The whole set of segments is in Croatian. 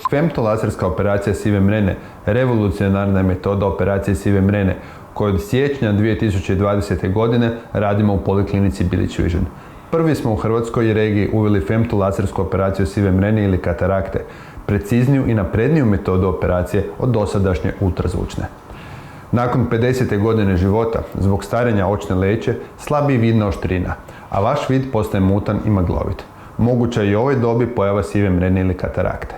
Femtolaserska operacija sive mrene revolucionarna je metoda operacije sive mrene koju od siječnja 2020. godine radimo u Poliklinici Bilić Vision. Prvi smo u Hrvatskoj regiji uveli femtolasersku operaciju sive mrene ili katarakte, precizniju i napredniju metodu operacije od dosadašnje ultrazvučne. Nakon 50. godine života, zbog starenja očne leće, slabiji vid na oštrina, a vaš vid postaje mutan i maglovit. Moguća je i u ovoj dobi pojava sive mrene ili katarakte.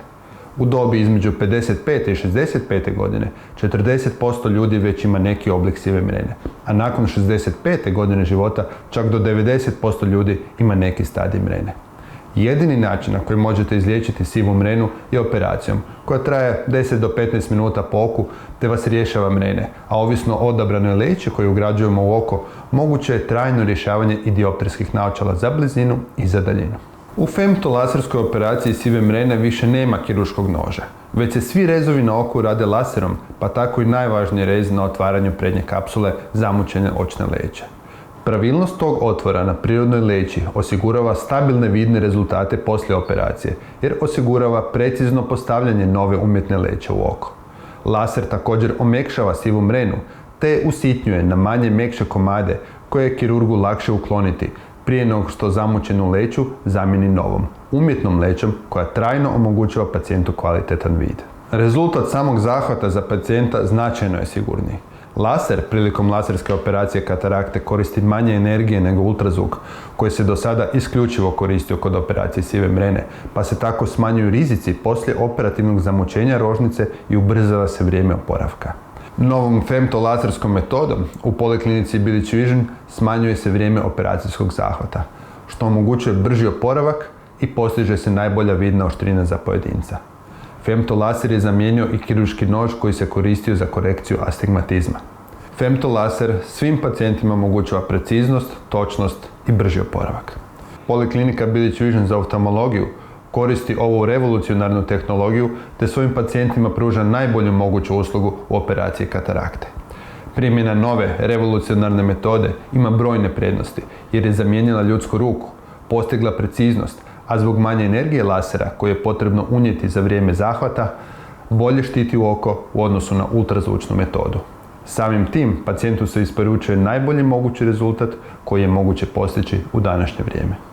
U dobi između 55. i 65. godine 40% ljudi već ima neki oblik sive mrene, a nakon 65. godine života čak do 90% ljudi ima neki stadij mrene. Jedini način na koji možete izliječiti sivu mrenu je operacijom, koja traje 10 do 15 minuta po oku te vas rješava mrene, a ovisno o odabranoj leći koju ugrađujemo u oko, moguće je trajno rješavanje i dioptrijskih naočala za blizinu i za daljinu. U femtolaserskoj operaciji sive mrene više nema kirurškog noža, već se svi rezovi na oku rade laserom, pa tako i najvažniji rez na otvaranju prednje kapsule zamućene očne leće. Pravilnost tog otvora na prirodnoj leći osigurava stabilne vidne rezultate poslije operacije, jer osigurava precizno postavljanje nove umjetne leće u oko. Laser također omekšava sivu mrenu, te usitnjuje na manje mekše komade koje je kirurgu lakše ukloniti, prije nego što zamućenu leću zamijeni novom, umjetnom lećom koja trajno omogućava pacijentu kvalitetan vid. Rezultat samog zahvata za pacijenta značajno je sigurniji. Laser prilikom laserske operacije katarakte koristi manje energije nego ultrazvuk, koji se do sada isključivo koristio kod operacije sive mrene, pa se tako smanjuju rizici poslije operativnog zamućenja rožnice i ubrzava se vrijeme oporavka. Novom femtolaserskom metodom u Poliklinici Bilić Vision smanjuje se vrijeme operacijskog zahvata, što omogućuje brži oporavak i postiže se najbolja vidna oštrina za pojedinca. Femtolaser je zamijenio i kirurški nož koji se koristio za korekciju astigmatizma. Femtolaser svim pacijentima omogućava preciznost, točnost i brži oporavak. Poliklinika Bilić Vision za oftalmologiju koristi ovu revolucionarnu tehnologiju te svojim pacijentima pruža najbolju moguću uslugu u operaciji katarakte. Primjena nove revolucionarne metode ima brojne prednosti jer je zamijenila ljudsku ruku, postigla preciznost, a zbog manje energije lasera koje je potrebno unijeti za vrijeme zahvata, bolje štiti oko u odnosu na ultrazvučnu metodu. Samim tim, pacijentu se isporučuje najbolji mogući rezultat koji je moguće postići u današnje vrijeme.